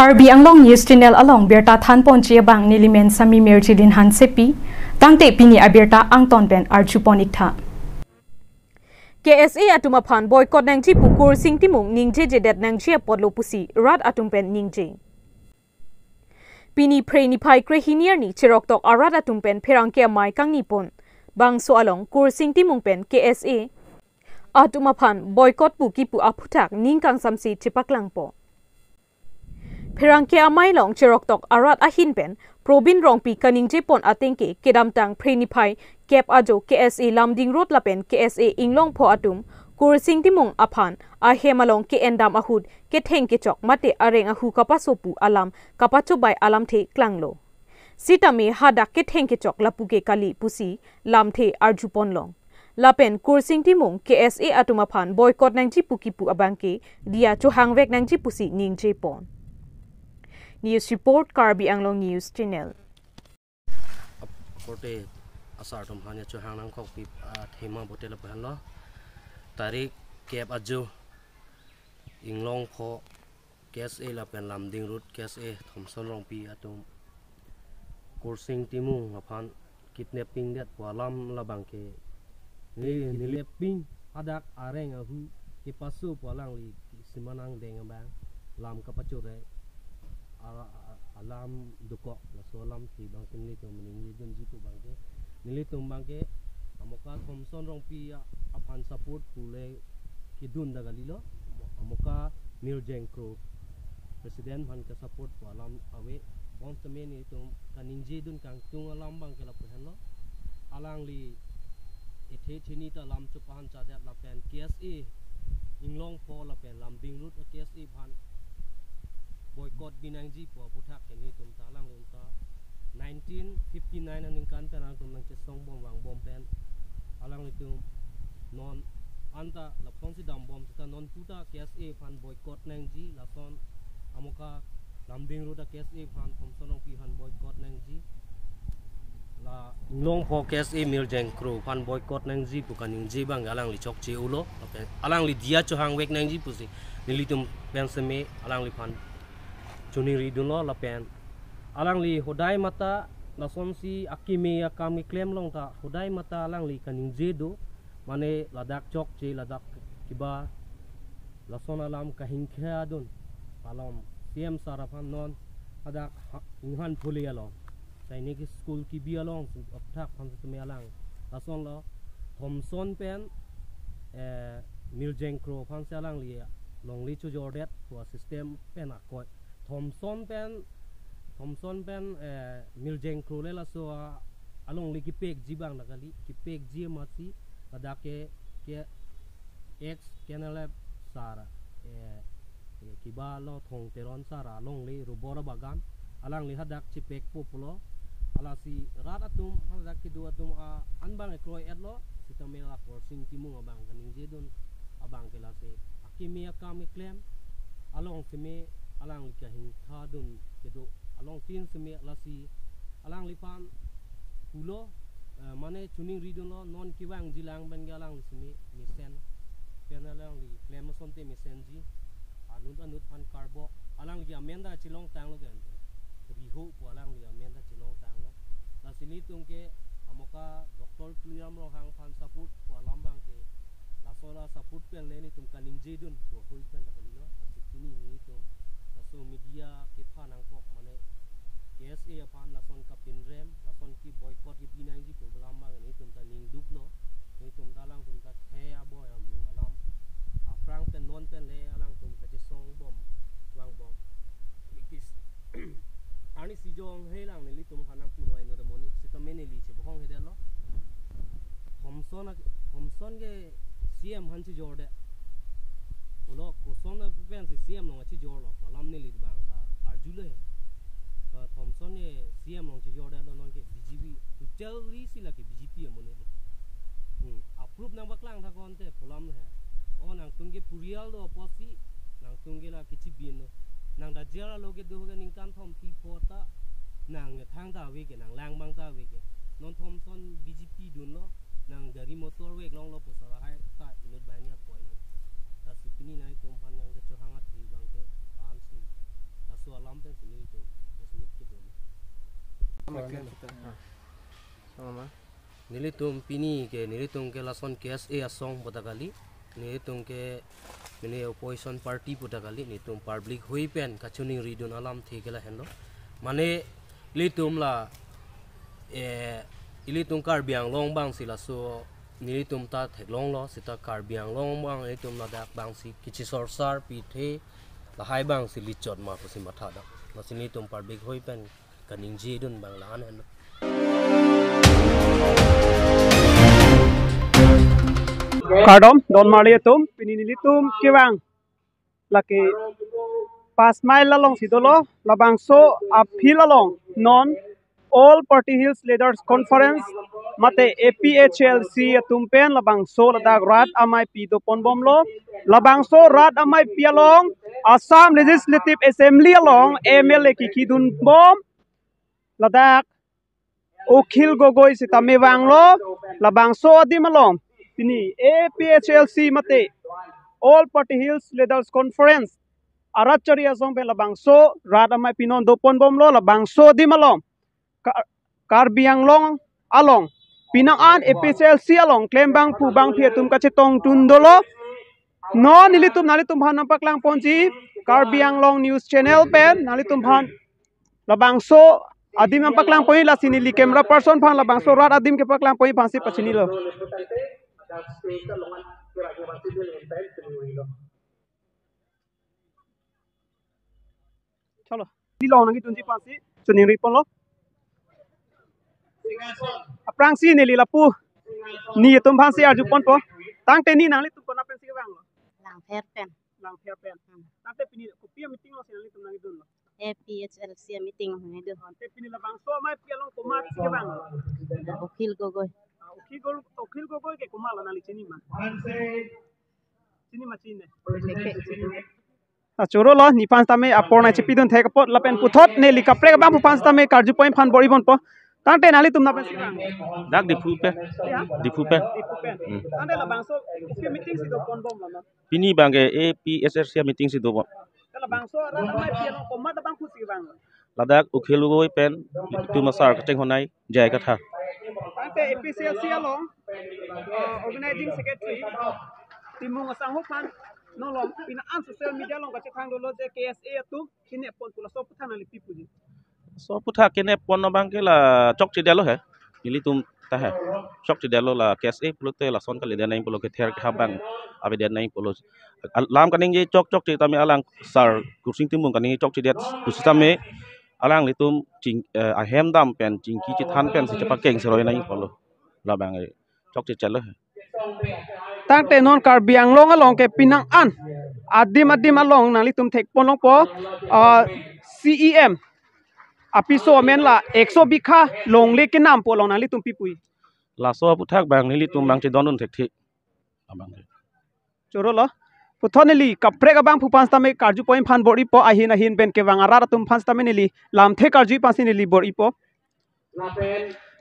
Karbi Anglong News Channel along Berta Than Ponchia Bang Nilimen Sami Merchidin Han Sepi Tangte Pini Aberta Angton Ben Archuponik Tha KSA atuma phan boycott nang chi pukur sing timung ningje jedet nang chi podlo pusi rat atum pen ningje Pini Preni Pai Krehinier ni Chirok Tok Arat atum pen Pherang ke mai kang ni pon bang so along kur sing timung pen KSA atuma phan boycott pu ki pu aphutak ning kang samsi chipaklang po Pherang ke amai long Chirok Tok Arat ahin pen Probin Rongpi kaning je pon atengke kedam tang Preni Pai Kep ajo KSA Lamding Road lapen KSA Inglong pho atum kur sing timung aphan a hemalong ke endam ahud ke theng ke chok mate areng ahu kapasopu alam kapachobai alam the klanglo sitame hadak ke theng ke chok lapuke kali pusi lamthe arjupon long lapen kur sing timung KSA atuma phan boycott nang chi pukipu abangke dia chu hangwek nang chi pusi ningje pon News report Karbi Anglong News Channel asar tum hanya cuhang nang kok pip thema botel pahan lo tarik kep aju inglong pho KSA la pen Lamding Road KSA Thomson Rongpi atum kursing timu aphan kidnapping det walam la bangke ni leping adak areng ahu ki pasu polang li simanang deng bang lam kapacure alam dukok la solam ti bang kinli to mening dun jipu bangke nili tumbangke amoka Thomson Rongpi apan support pule kidun daga lilo amoka Mirjeng Kro presiden han ka support walam awe bon teme ni tum kaningje dun kang tung alam bang kala pehlo alang li ethe thini ta lam chupan chadat la pen KSA inglong pho la pen Lamding Road KSA phan boycott binangji po puthak keni tum talang lum ta 1959 aning kan tanang tum nang chesong bom wang bom pen alang litum non anta la phonsi dam bom ta non puta KSA phan boycott nang ji la son amoka Lamding Road KSA phan Thomson Rongpi han boycott nang ji la long pho KSA Mirjeng Kro phan boycott nang ji pukaning ji bang alang li chok che ulo alang li dia cho hang wek nang ji pusi nilitum pen seme alang li phan chuni ri dun lo la pen alang li hodai mata la som si akime akam claim long ta hodai mata alang li kaning jedo mane ladak chok che ladak kiba la son alam kahing kha dun palom CM sarafan non adak inhan phuli along sainik school ki bi along apthak phang me alang la son lo Thomson pen Mirjeng Kro phang salang li long li chu jordet to system pen akoi Thomson pen Mirjeng Kro le la so along li ki pek jibang nakali ki pek ji mati adake ke ex kenale sara kiba lo thong teron sara long li rubora bagan alang li hadak chi pek populo ala si rat atum hadak ki du atum anbang ekroi etlo sitamela korsing timung abang kaning jedun abang kela se akimia kam claim along sime alang li kahin thadun kedo along tin seme lasi alang lipan pulo mane tuning ridun lo non kiwang jilang ban galang seme misen penalang li claim sonte misen ji anut pan karbo alang li amenda chilong tang lo gan riho po alang li amenda chilong tang lo lasini tungke amoka doktor kliam lo hang pan support po lambang ke lasola support pen leni tum kaning jedun po hoi pen takalilo asikini ni tum so media ke phanang pok mane KSA apan lason kapin rem lason ki boycott ki binang ji ko lambang ni tum ta ning duk lo ni tum dalang tum ta the aboy am bu alam aprang pen non pen le alang tum ka che song bom wang bom ikis ani si jong helang ni tum hanang pu noi no de moni sitamene li che bhong he de lo Thomson ge CM han chi jorde ulo koson na pen si CM long chi jor lo palam ni li bang da arjule Thomson ne CM long chi jor da non ke BJP tu chel ri si la ke BJP amone approve na baklang tha kon te palam he on ang tungge purial do posi nang tungge la kichi bin nang da jera loge do ga ning kan thom ti phota nang thang da we ke nang lang bang da we ke non Thomson BJP dun lo nang dari motor we long lo pusala hai ta inut bania koi na sikini nai tum han yang ke chohanga thi bang ke ansi so alam pen sini itu esmit gitu nilitum pini ke lason KSA asong potakali nilitum ke ini opposition party potakali nilitum public hui pen kachuning ridun alam thekela hendo mane litum la ilitum kar biang long bang sila so nilitum ta theklong lo sita kar biang long bang ilitum la dak bang si kichi sorsar pithe la hai bang si lichot ma ko si matha da la sinitum public hui pen kaning ji dun bang la an Kardom don maliatum pininilitum kiwang laki pas mile lalong sidolo labangso apil lalong non all party hills leaders conference mate APHLC tumpen labangso ladak rat amai pi do ponbomlo labangso rat amai pi along Assam Legislative Assembly along MLA kikidun bom ladak Ukhil Gogoi sitamewanglo labangso adimalong Pini APHLC mate All Party Hills Leaders Conference Arachari asong pe labangso radamai pinon dopon bomlo labangso di malong karbiang long along pinaan APHLC along klembang pubang pietum kacetong tundolo no nilitum nalitum han nampak lang ponji karbiang long news channel pen nalitum han labangso adim nampak lang poi la sini li camera person phan labangso rad adim ke pak lang poi phansi pachini lo Chalo, di long nangi tunji pasi, suning ripon lo. Aprang si neli lapu, ni tum pasi arju pon po. Tang teni nang li tum pon apen si bang lo. Lang perpen. Tang te pini kopi meeting lo sinali tum nangi dun lo. APHLC meeting ni do. Te pini labang so mai pialong kumat si bang lo. Ukhil Gogoi. Ukhil Gogoi ke kumala nali sini ma. Sini ma sini. Choro lo ni pans tame apor na chipidun thek pot lapen puthot ne likapre ka bang pans tame karju point phan bori bon po tante nali tum na pen sikang dak di pupe tante la bang so ke meeting si do pon bom la pini bangge APHLC meeting si do bon la bang so ra mai pian ko ma da bang pu si bang ladak ukhilu goi pen tu masar ka teng honai jai ka tha tante APHLC along organizing secretary timung asang ho phan no long pinaan social media long ka thang do lo je KSA tu kine pon pula so puthan ali pipuji so putha kene pon no bangke la chok ti delo he ili tum ta he chok ti delo la KSA pulote la son ka le nai pulo ke ther ka bang abe den nai pulo lam kaning je chok ti tami alang sar kursing timung kaning chok ti det kusitame alang litum jing a hem dam pen jingki ti than pen si chapa keng seroi nai pulo la bang chok ti chelo he tang te non karbiang long along ke pinang an adim along nali tum thek pon long po CEM apiso men la 100 bikha long le ke nam po long nali tum pipui la so puthak bang nili tum bang ti donun thek thi abang choro lo puthoneli kapre ka bang phupans tame karju point phan bori po ahin ben ke bang ara tum phans tame neli lam the karju pasineli bori po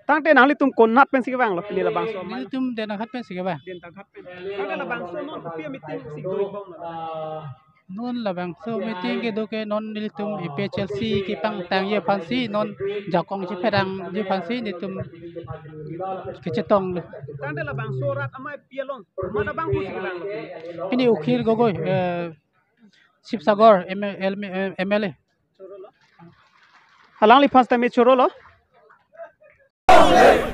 tang te nang li tum kon nat pen si bang lo ni la bang so ma tum den khat pen si ba den tang khat pen tang te la bang so non pi meeting si doi bong la non la bang so meeting ke do ke non ni tum APHLC ki pang tang ye phan si non jakong chi phadang ye phan si ni tum ke chetong tang te la bang so rat amai pialong ma da bang pu si bang lo ini Ukhil Gogoi Sipsagar MLA halang li phas tame choro lo Long live!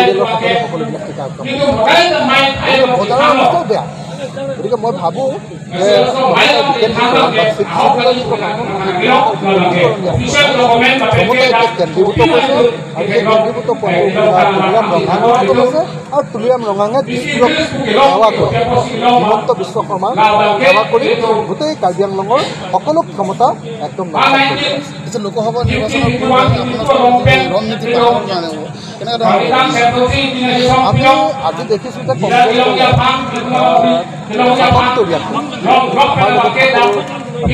পৰিয়ালৰ সকলোবিলাক ঠিকা কাম বজাৰৰ অৱস্থাও বেয়া গতিকে মই ভাবোঁ যে কেন্দ্ৰীভূত কৰিছে আৰু সেই কেন্দ্ৰীভূত আৰু তুলিৰাম ৰঙাঙে দিছপুৰক সেৱা কৰি হিমন্ত বিশ্ব শৰ্মাক সেৱা কৰি গোটেই কাৰ্বি আংলঙৰ সকলো ক্ষমতা একদম লোকসভা নিৰ্বাচনৰ ৰণনীতি আমি আজি দেখিছোঁ যে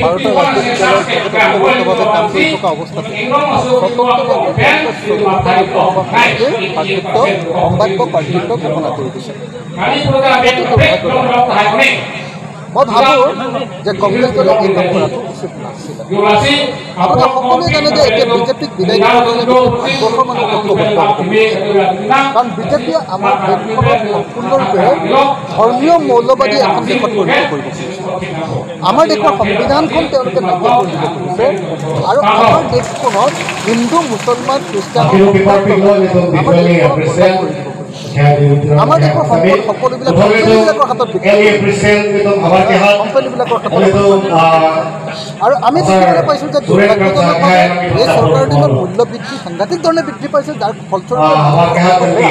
ভাৰতৰ ৰাজ্য বিদ্যালয়ত কাম কৰি থকা অৱস্থাতে সম্ভাৱ্য প্ৰাৰ্থিত্ব ঘোষণা কৰি দিছে মই ভাবোঁ যে কংগ্ৰেছ দলে এই কাম কৰাটো উচিত নাছিলে আপোনালোকে সকলোৱে জানে যে এতিয়া বিজেপিক বিদায় দিবলৈ ভাৰতবৰ্ষৰ মানুহ ঐক্যবদ্ধ কাৰণ বিজেপিয়ে আমাৰ দেশখনক সম্পূৰ্ণৰূপে ধৰ্মীয় মৌলবাদী এখন দেশত পৰিণত কৰিব খুজিছে আমাৰ দেশৰ সংবিধানখন তেওঁলোকে নাইকিয়া কৰি দিব খুজিছে আৰু আমাৰ দেশখনত হিন্দু মুছলমান খ্ৰীষ্টানৰ আমাৰ দেশখনক বন্ধ কৰি দিব আমাৰ দেশৰ সম্পদ সকলোবিলাক কোম্পানীবিলাকৰ হাতত কোম্পানীবিলাকৰ হাতত আৰু আমি দেখিবলৈ পাইছোঁ যে দুৰ্ভাগ্যজনকভাৱে এই চৰকাৰৰ দিনত মূল্য বৃদ্ধি সাংঘাতিক ধৰণে বৃদ্ধি পাইছে যাৰ ফলস্বৰূপে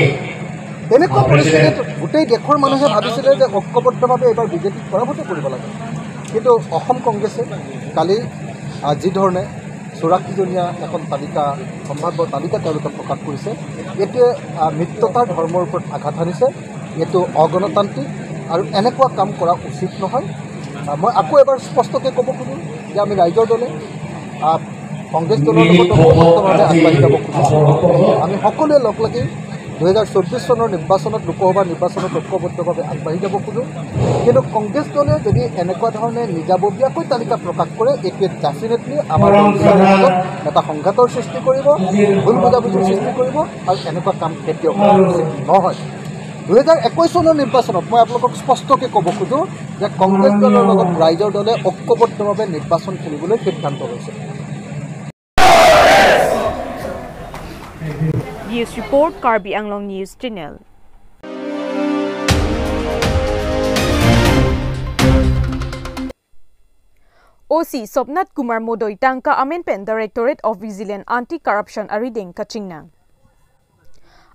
তেনেকুৱা পৰিস্থিতিত গোটেই দেশৰ মানুহে ভাবিছিলে যে ঐক্যবদ্ধভাৱে এইবাৰ বিজেপিক পৰাভূত কৰিব লাগে কিন্তু অসম কংগ্ৰেছে কালি যিধৰণে 84জনীয়া এখন তালিকা সম্ভাৱ্য তালিকা তেওঁলোকে প্ৰকাশ কৰিছে এইটোৱে মিত্ৰতাৰ ধৰ্মৰ ওপৰত আঘাত সানিছে এইটো অগণতান্ত্ৰিক আৰু এনেকুৱা কাম কৰা উচিত নহয় মই আকৌ এবাৰ স্পষ্টকৈ ক'ব খোজোঁ যে আমি ৰাইজৰ দলে কংগ্ৰেছ দলৰ লগত ঐক্যবদ্ধভাৱে আগবাঢ়ি যাব খুজিছোঁ আমি সকলোৱে লগ লাগি 2024 চনৰ নিৰ্বাচনত লোকসভা নিৰ্বাচনত ঐক্যবদ্ধভাৱে আগবাঢ়ি যাব খোজোঁ কিন্তু কংগ্ৰেছ দলে যদি এনেকুৱা ধৰণে নিজাববীয়াকৈ তালিকা প্ৰকাশ কৰে এইটোৱে ডেফিনেটলি আমাৰ মাজত এটা সংঘাতৰ সৃষ্টি কৰিব ভুল বুজাবুজিৰ সৃষ্টি কৰিব আৰু এনেকুৱা কাম কেতিয়াও নহয় 2021 চনৰ নিৰ্বাচনত মই আপোনালোকক স্পষ্টকৈ ক'ব খোজোঁ যে কংগ্ৰেছ দলৰ লগত ৰাইজৰ দলে ঐক্যবদ্ধভাৱে নিৰ্বাচন খেলিবলৈ সিদ্ধান্ত লৈছে News Report Karbi Anglong News Channel. OC Sobnat Kumar Modoi Tangka Amenpen Directorate of Vigilance Anti-Corruption Arideng Kachingnang.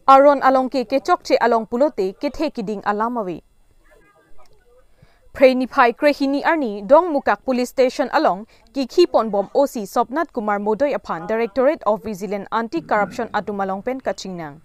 Aron Alongke Kechokche Along Pulote Kethe Kiding Alamawi. Prenipai Krehini Arni Dong Mukak Police Station along Kiki Ponbom OC Sobnat Kumar Modoi Apan Directorate of Vigilance Anti-Corruption Atumalong Pen Kachingnang.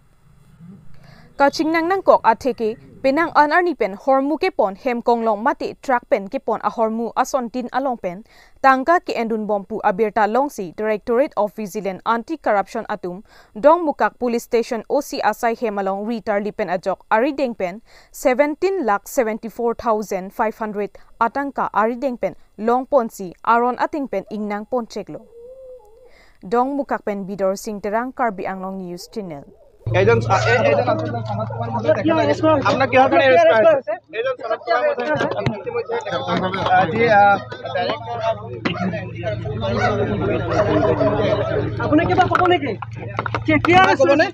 Kachingnang nang kok atheke penang anarni pen hormuke pon hem konglong mate track pen ke pon a hormu asontin along pen tangka ke endun bompu abirta longsi Directorate of Vigilance Anti-Corruption Atum Dong Mukak Police Station OC Asai Hemalong Ritar Lipen Ajok Arideng pen 17,74,500 atangka Arideng pen long ponsi aron ating pen ingnang poncheklo Dong Mukak pen Bidor Singh Terang Karbi Anglong News Channel. এজন আপনার কি হবে এজন আপনি কিবা কব নেকি কি আর কব নে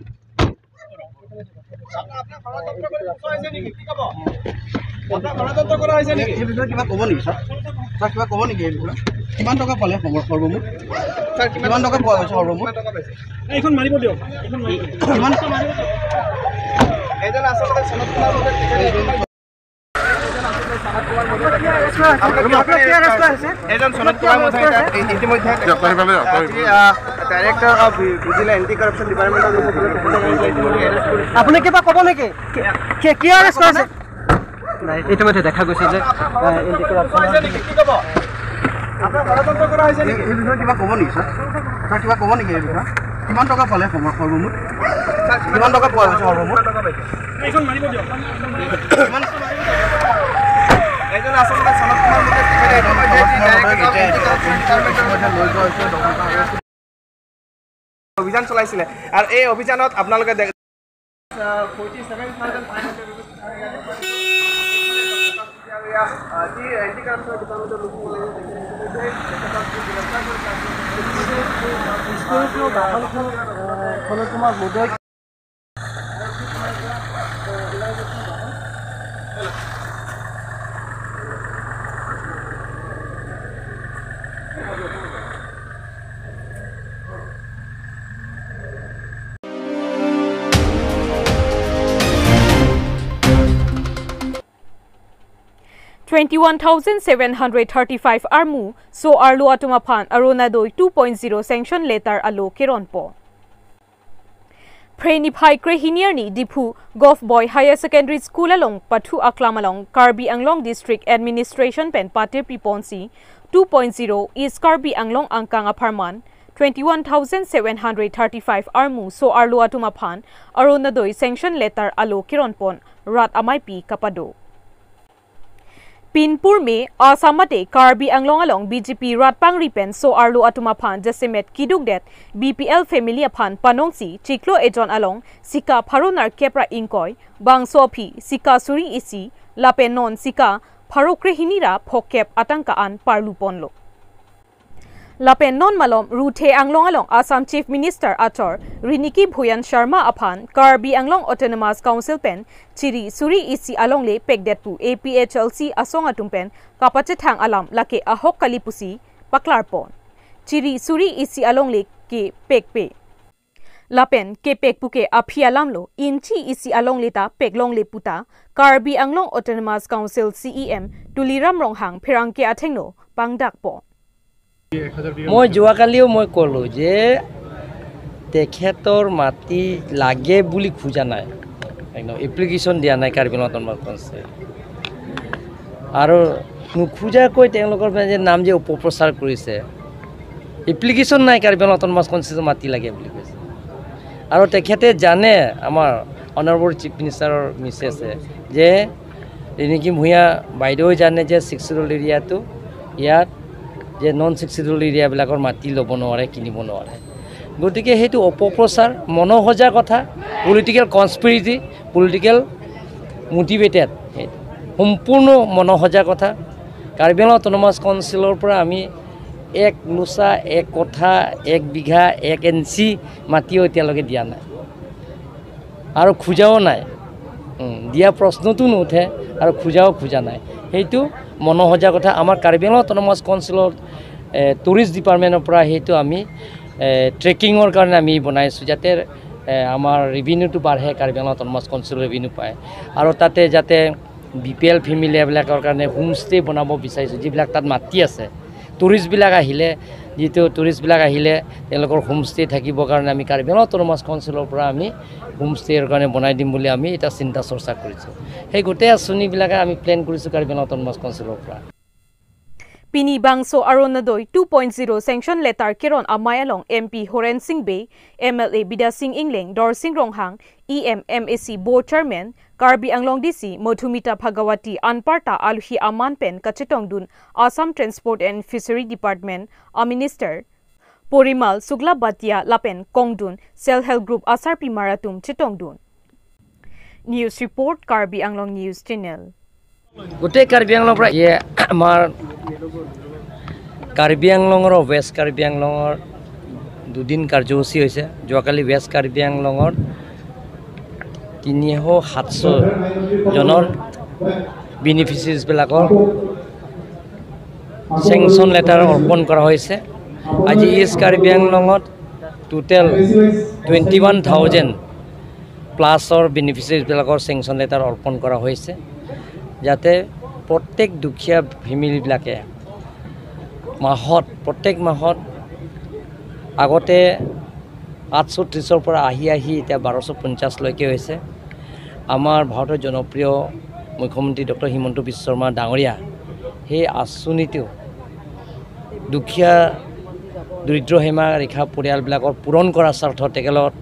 গণতন্ত্ৰ কৰা হৈছে নেকি এই বিষয়ে কিবা ক'ব নেকি স্যাৰ কিবা ক'ব নেকি এই বিষয়ে কিমান টকা পালে সৰ্বমুঠ স্যাৰ কিমান টকা পোৱা হৈছে সৰ্বমুঠ এইখন মাৰিব দিয়ক কিমান টকা মাৰিব এজন আচলতে সনত কুমাৰ মহোদয় এজন সনত কুমাৰ মহোদয় ইতিমধ্যে ডাইৰেক্টৰ অফ ভিজিলেন্স এন্টি কৰাপশন ডিপাৰ্টমেন্টৰ আপুনি কিবা ক'ব নেকি কি আৰেষ্ট কৰিছে নাই ইতিমধ্যে দেখা গৈছে যে এন্টি কৰাপশন কি ক'ব আপোনাৰ গণতন্ত্ৰ কৰা হৈছে নেকি এই বিষয়ে কিবা ক'ব নেকি স্যাৰ কিবা ক'ব নেকি এই বিষয়ে কিমান টকা পালে সৰ্বমুঠ কিমান টকা পোৱা হৈছে সৰ্বমুঠ এইখন মাৰিব দিয়ক কিমান এজন আচলতে সনত কুমাৰ মহোদয় অভিযান চলাইছিলে আৰু এই অভিযানত আপোনালোকে 47,500 21,735 armu so arlu atumaphan arona doi 2.0 sanction letter alo kironpo. Prenipai Krehinier ni Dipu Golf Boy Higher Secondary School along Pathu Aklam along Karbi Anglong District Administration Pen Patir Piponsi 2.0 is Karbi Anglong Angkang Aparman 21,735 armu so arlu atumaphan arona doi sanction letter alo kironpon rat amaipi kapado. Pinpur में आसामते Karbi Anglong along BJP ratpang ripen so arlu atumaphan jasimet kidugdet BPL family aphan panongsi chiklo ejon along sika pharonar kepra inkoi bang sopi sika suri isi lapenon sika pharokrehinira phokep atangka an parluponlo Lapen non malom ruthe anglong along Assam Chief Minister Achor Riniki Bhuyan Sharma aphan Karbi Anglong Autonomous Council pen chiri suri isi along le pekdetpu APHLC asong atumpen kapachethang alam lake ahok kalipusi paklarpon chiri suri isi along le ke pekpe Lapen ke pekpuke aphialamlo inchi isi along leta peklong le puta Karbi Anglong Autonomous Council CEM Tuliram Ronghang phirangke athengno pangdakpo মই যোৱাকালিও মই ক'লো যে তেখেতৰ মাটি লাগে বুলি খোজা নাই একদম এপ্লিকেশ্যন দিয়া নাই কাৰ্বি আংলং অটোনমাছ কনচেল আৰু নুখোজাকৈ তেওঁলোকৰ যে নাম যে অপপ্ৰচাৰ কৰিছে এপ্লিকেশ্যন নাই কাৰ্বি আংলং অটোনমাছ কনচেল মাটি লাগে বুলি কৈছে আৰু তেখেতে জানে আমাৰ অনাৰেবল চিফ মিনিষ্টাৰৰ মিছেছে যে ৰিনিকি ভূঞা বাইদেউ জানে যে 6 শিডিউল এৰিয়াটো ইয়াত যে নন 6 শিডিউল এৰিয়াবিলাকৰ মাটি ল'ব নোৱাৰে কিনিব নোৱাৰে গতিকে হেতু অপপ্ৰচাৰ মনোহজা কথা পলিটিক্যাল কনস্পিৰেসি পলিটিক্যাল মোটিভেটেড সম্পূৰ্ণ মনোহজা কথা কাৰ্বি আংলং অটোনমাছ কাউন্সিলৰ পৰা আমি এক লোচা এক কথা এক বিঘা এক এনচি মাটি এতিয়ালৈকে দিয়া নাই আৰু খুজাও নাই দিয়া প্ৰশ্নটো নুঠে আৰু খুজা নাই হেতু মনোহজা কথা আমাৰ কাৰ্বি আংলং অটোনমাছ কাউন্সিলৰ টুৰিষ্ট ডিপাৰ্টমেণ্টৰ পৰা হেতু আমি ট্ৰেকিঙৰ কাৰণে আমি বনাইছোঁ যাতে আমাৰ ৰেভিনিউটো বাঢ়ে কাৰ্বি আংলং অটোনমাছ কাউন্সিলৰ ৰেভিনিউ পায় আৰু তাতে যাতে BPL ফেমিলি এবিলাকৰ কাৰণে হোমষ্টে বনাব বিচাৰিছোঁ যিবিলাক তাত মাটি আছে টুৰিষ্টবিলাক আহিলে যিটো টুৰিষ্টবিলাক আহিলে তেওঁলোকৰ হোমষ্টে থাকিবৰ কাৰণে আমি কাৰ্বি আংলং অটোনমাছ কাউন্সিলৰ পৰা আমি হোমষ্টেৰ কাৰণে বনাই দিম বুলি আমি এটা চিন্তা চৰ্চা কৰিছোঁ সেই গোটেই আঁচনিবিলাকে আমি প্লেন কৰিছোঁ কাৰ্বি আংলং অটোনমাছ কাউন্সিলৰ পৰা Pini Bangso Aronadoi 2.0 sanction letter Kiron Amayalong MP Horen Singh Bay, MLA Bida Singh Ingling, Dor Singh Ronghang, EMMAC Board Chairman, Karbi Anglong DC, Modhumita Bhagawati, Anparta Alhi Aman Pen, Kachetongdun, Assam Transport and Fishery Department, a Minister, Porimal Sugla Batia Lapen, Kongdun, Self Help Group Asarpi Maratum, Chetongdun. News Report, Karbi Anglong News Channel. গোটেই কাৰ্বি আংলঙৰ পৰা আমাৰ কাৰ্বি আংলঙৰ west Karbi আংলঙৰ দুদিন কাৰ্যসূচী হৈছে যোৱাকালি ৱেষ্ট কাৰ্বি আংলঙৰ 300-700 জনৰ বেনিফিচিয়াৰিজবিলাকৰ চেংচন লেটাৰ অৰ্পণ কৰা হৈছে আজি ইষ্ট কাৰ্বি আংলঙত টোটেল 21,000 প্লাছৰ বেনিফিচিয়াৰিজবিলাকৰ চেংচন লেটাৰ অৰ্পণ কৰা হৈছে যাতে প্ৰত্যেক দুখীয়া ফেমিলিবিলাকে প্ৰত্যেক মাহত আগতে 830ৰ পৰা আহি এতিয়া 1250 লৈকে হৈছে আমাৰ ভাৰতৰ জনপ্ৰিয় মুখ্যমন্ত্ৰী ডক্টৰ হিমন্ত বিশ্ব শৰ্মা ডাঙৰীয়া সেই আঁচনিটো দুখীয়া দৰিদ্ৰ সীমা ৰেখা পৰিয়ালবিলাকৰ পূৰণ কৰাৰ স্বাৰ্থত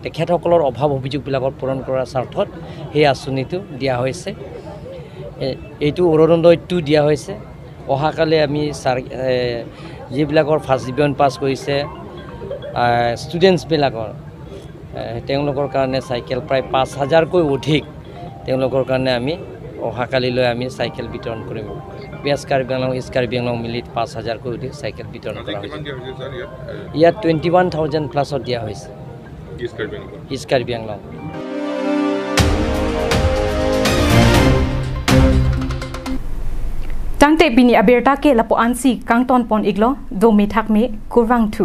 তেখেতসকলৰ অভাৱ অভিযোগবিলাকৰ পূৰণ কৰাৰ স্বাৰ্থত সেই আঁচনিটো দিয়া হৈছে এইটো অৰুণোদয়টো দিয়া হৈছে অহাকালে আমি যিবিলাকৰ ফাৰ্ষ্ট ডিভিজন পাছ কৰিছে ষ্টুডেণ্টছবিলাকৰ তেওঁলোকৰ কাৰণে চাইকেল প্ৰায় 5,000কৈ অধিক তেওঁলোকৰ কাৰণে আমি অহাকালিলৈ আমি চাইকেল বিতৰণ কৰিম ৱেষ্ট কাৰ্বি আংলং ইষ্ট কাৰ্বি আংলং মিলি 5,000কৈ অধিক চাইকেল বিতৰণ কৰা হৈছে ইয়াত 21,000 প্লাছত দিয়া হৈছে east Karbi Anglong Tangte bini aberta ke lapo ansi kang ton pon iglo do me thak me kurwang thu